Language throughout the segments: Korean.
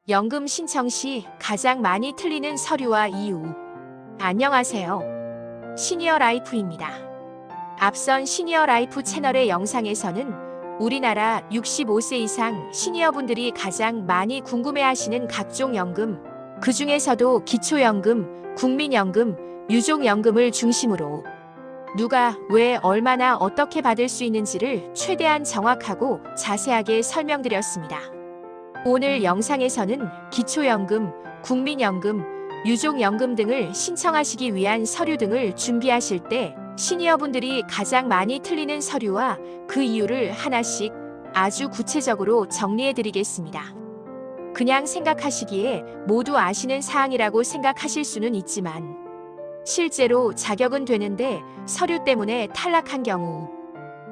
연금 신청 시 가장 많이 틀리는 서류와 이유. 안녕하세요. 시니어 라이프입니다. 앞선 시니어 라이프 채널의 영상에서는 우리나라 65세 이상 시니어분들이 가장 많이 궁금해하시는 각종 연금, 그 중에서도 기초연금, 국민연금, 유족연금을 중심으로 누가 왜 얼마나 어떻게 받을 수 있는지를 최대한 정확하고 자세하게 설명드렸습니다. 오늘 영상에서는 기초연금, 국민연금, 유족연금 등을 신청하시기 위한 서류 등을 준비하실 때 시니어분들이 가장 많이 틀리는 서류와 그 이유를 하나씩 아주 구체적으로 정리해드리겠습니다. 그냥 생각하시기에 모두 아시는 사항이라고 생각하실 수는 있지만 실제로 자격은 되는데 서류 때문에 탈락한 경우,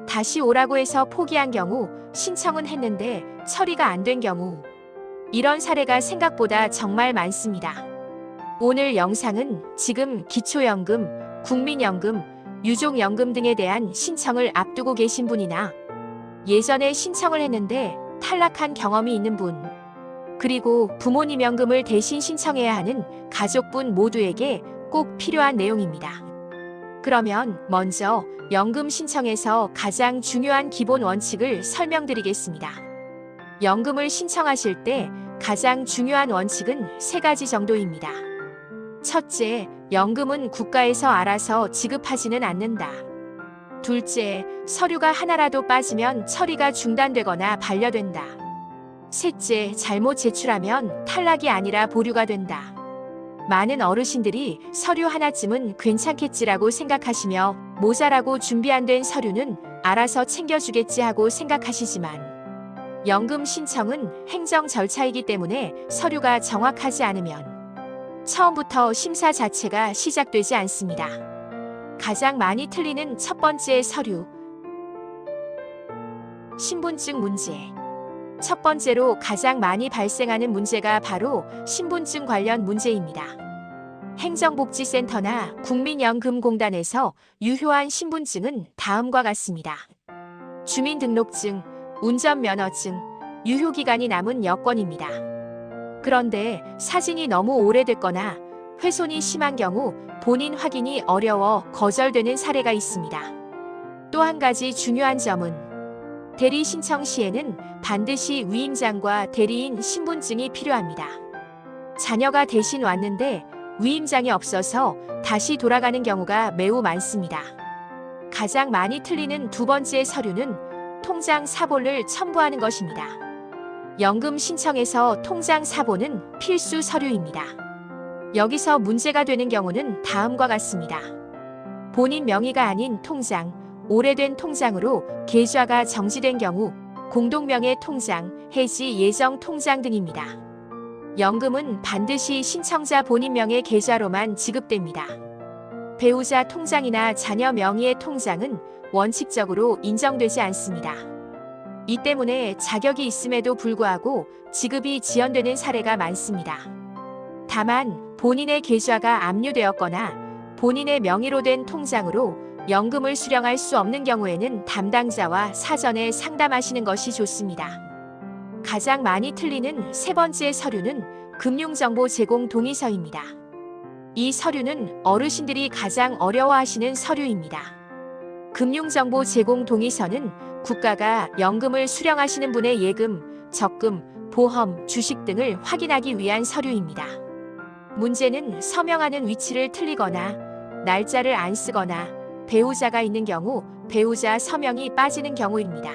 다시 오라고 해서 포기한 경우, 신청은 했는데 처리가 안 된 경우, 이런 사례가 생각보다 정말 많습니다. 오늘 영상은 지금 기초연금, 국민연금, 유족연금 등에 대한 신청을 앞두고 계신 분이나 예전에 신청을 했는데 탈락한 경험이 있는 분, 그리고 부모님 연금을 대신 신청해야 하는 가족분 모두에게 꼭 필요한 내용입니다. 그러면 먼저 연금 신청에서 가장 중요한 기본 원칙을 설명드리겠습니다. 연금을 신청하실 때 가장 중요한 원칙은 3가지 정도입니다. 첫째, 연금은 국가에서 알아서 지급하지는 않는다. 둘째, 서류가 하나라도 빠지면 처리가 중단되거나 반려된다. 셋째, 잘못 제출하면 탈락이 아니라 보류가 된다. 많은 어르신들이 서류 하나쯤은 괜찮겠지라고 생각하시며 모자라고 준비 안 된 서류는 알아서 챙겨주겠지 하고 생각하시지만 연금 신청은 행정 절차이기 때문에 서류가 정확하지 않으면 처음부터 심사 자체가 시작되지 않습니다. 가장 많이 틀리는 첫 번째 서류, 신분증 문제. 첫 번째로 가장 많이 발생하는 문제가 바로 신분증 관련 문제입니다. 행정복지센터나 국민연금공단에서 유효한 신분증은 다음과 같습니다. 주민등록증, 운전면허증, 유효기간이 남은 여권입니다. 그런데 사진이 너무 오래됐거나 훼손이 심한 경우 본인 확인이 어려워 거절되는 사례가 있습니다. 또 한 가지 중요한 점은 대리 신청 시에는 반드시 위임장과 대리인 신분증이 필요합니다. 자녀가 대신 왔는데 위임장이 없어서 다시 돌아가는 경우가 매우 많습니다. 가장 많이 틀리는 두 번째 서류는 통장 사본을 첨부하는 것입니다. 연금 신청에서 통장 사본은 필수 서류입니다. 여기서 문제가 되는 경우는 다음과 같습니다. 본인 명의가 아닌 통장, 오래된 통장으로 계좌가 정지된 경우, 공동명의 통장, 해지 예정 통장 등입니다. 연금은 반드시 신청자 본인 명의 계좌로만 지급됩니다. 배우자 통장이나 자녀 명의의 통장은 원칙적으로 인정되지 않습니다. 이 때문에 자격이 있음에도 불구하고 지급이 지연되는 사례가 많습니다. 다만 본인의 계좌가 압류되었거나 본인의 명의로 된 통장으로 연금을 수령할 수 없는 경우에는 담당자와 사전에 상담하시는 것이 좋습니다. 가장 많이 틀리는 세 번째 서류는 금융정보 제공 동의서입니다. 이 서류는 어르신들이 가장 어려워하시는 서류입니다. 금융정보 제공 동의서는 국가가 연금을 수령하시는 분의 예금, 적금, 보험, 주식 등을 확인하기 위한 서류입니다. 문제는 서명하는 위치를 틀리거나 날짜를 안 쓰거나 배우자가 있는 경우 배우자 서명이 빠지는 경우입니다.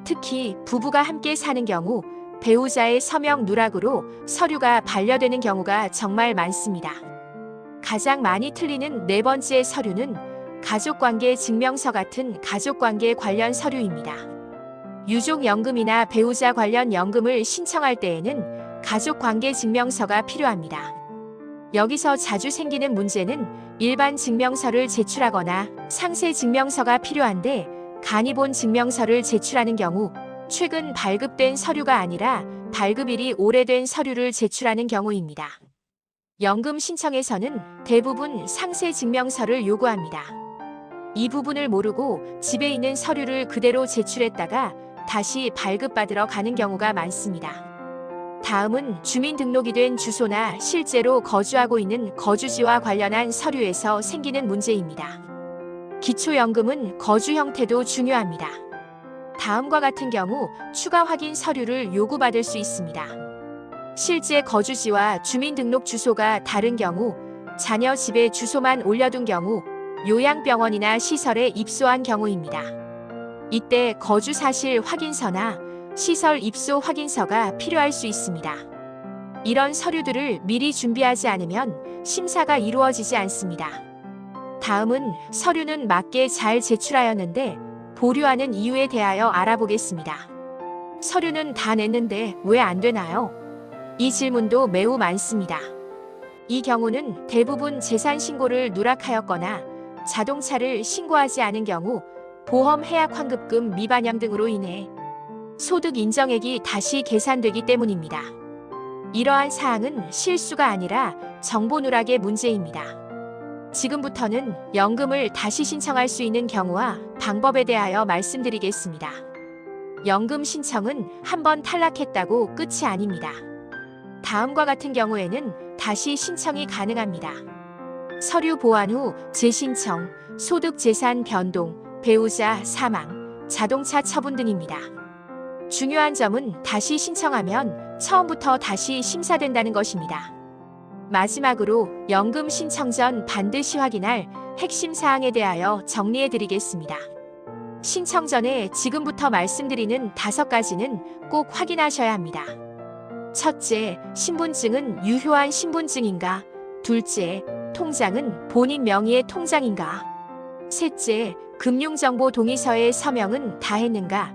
특히 부부가 함께 사는 경우 배우자의 서명 누락으로 서류가 반려되는 경우가 정말 많습니다. 가장 많이 틀리는 네 번째 서류는 가족관계 증명서 같은 가족관계 관련 서류입니다. 유족연금이나 배우자 관련 연금을 신청할 때에는 가족관계 증명서가 필요합니다. 여기서 자주 생기는 문제는 일반 증명서를 제출하거나 상세 증명서가 필요한데 간이본 증명서를 제출하는 경우 최근 발급된 서류가 아니라 발급일이 오래된 서류를 제출하는 경우입니다. 연금 신청에서는 대부분 상세 증명서를 요구합니다. 이 부분을 모르고 집에 있는 서류를 그대로 제출했다가 다시 발급받으러 가는 경우가 많습니다. 다음은 주민등록이 된 주소나 실제로 거주하고 있는 거주지와 관련한 서류에서 생기는 문제입니다. 기초연금은 거주 형태도 중요합니다. 다음과 같은 경우 추가 확인 서류를 요구받을 수 있습니다. 실제 거주지와 주민등록 주소가 다른 경우, 자녀 집에 주소만 올려둔 경우, 요양병원이나 시설에 입소한 경우입니다. 이때 거주 사실 확인서나 시설 입소 확인서가 필요할 수 있습니다. 이런 서류들을 미리 준비하지 않으면 심사가 이루어지지 않습니다. 다음은 서류는 맞게 잘 제출하였는데 보류하는 이유에 대하여 알아보겠습니다. 서류는 다 냈는데 왜 안 되나요? 이 질문도 매우 많습니다. 이 경우는 대부분 재산 신고를 누락하였거나 자동차를 신고하지 않은 경우, 보험 해약 환급금 미반영 등으로 인해 소득 인정액이 다시 계산되기 때문입니다. 이러한 사항은 실수가 아니라 정보 누락의 문제입니다. 지금부터는 연금을 다시 신청할 수 있는 경우와 방법에 대하여 말씀드리겠습니다. 연금 신청은 한번 탈락했다고 끝이 아닙니다. 다음과 같은 경우에는 다시 신청이 가능합니다. 서류 보완 후 재신청, 소득 재산 변동, 배우자 사망, 자동차 처분 등입니다. 중요한 점은 다시 신청하면 처음부터 다시 심사된다는 것입니다. 마지막으로 연금 신청 전 반드시 확인할 핵심 사항에 대하여 정리해 드리겠습니다. 신청 전에 지금부터 말씀드리는 5가지는 꼭 확인하셔야 합니다. 첫째, 신분증은 유효한 신분증인가? 둘째, 통장은 본인 명의의 통장인가? 셋째, 금융정보 동의서의 서명은 다 했는가?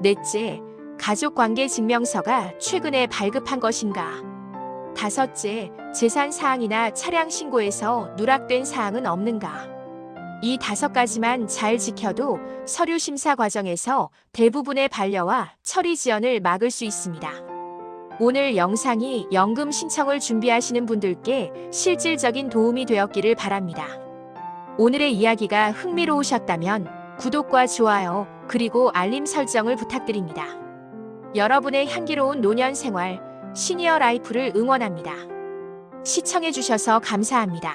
넷째, 가족관계증명서가 최근에 발급한 것인가? 다섯째, 재산 사항이나 차량 신고에서 누락된 사항은 없는가? 이 5가지만 잘 지켜도 서류 심사 과정에서 대부분의 반려와 처리 지연을 막을 수 있습니다. 오늘 영상이 연금 신청을 준비하시는 분들께 실질적인 도움이 되었기를 바랍니다. 오늘의 이야기가 흥미로우셨다면 구독과 좋아요, 그리고 알림 설정을 부탁드립니다. 여러분의 향기로운 노년 생활, 시니어 라이프를 응원합니다. 시청해주셔서 감사합니다.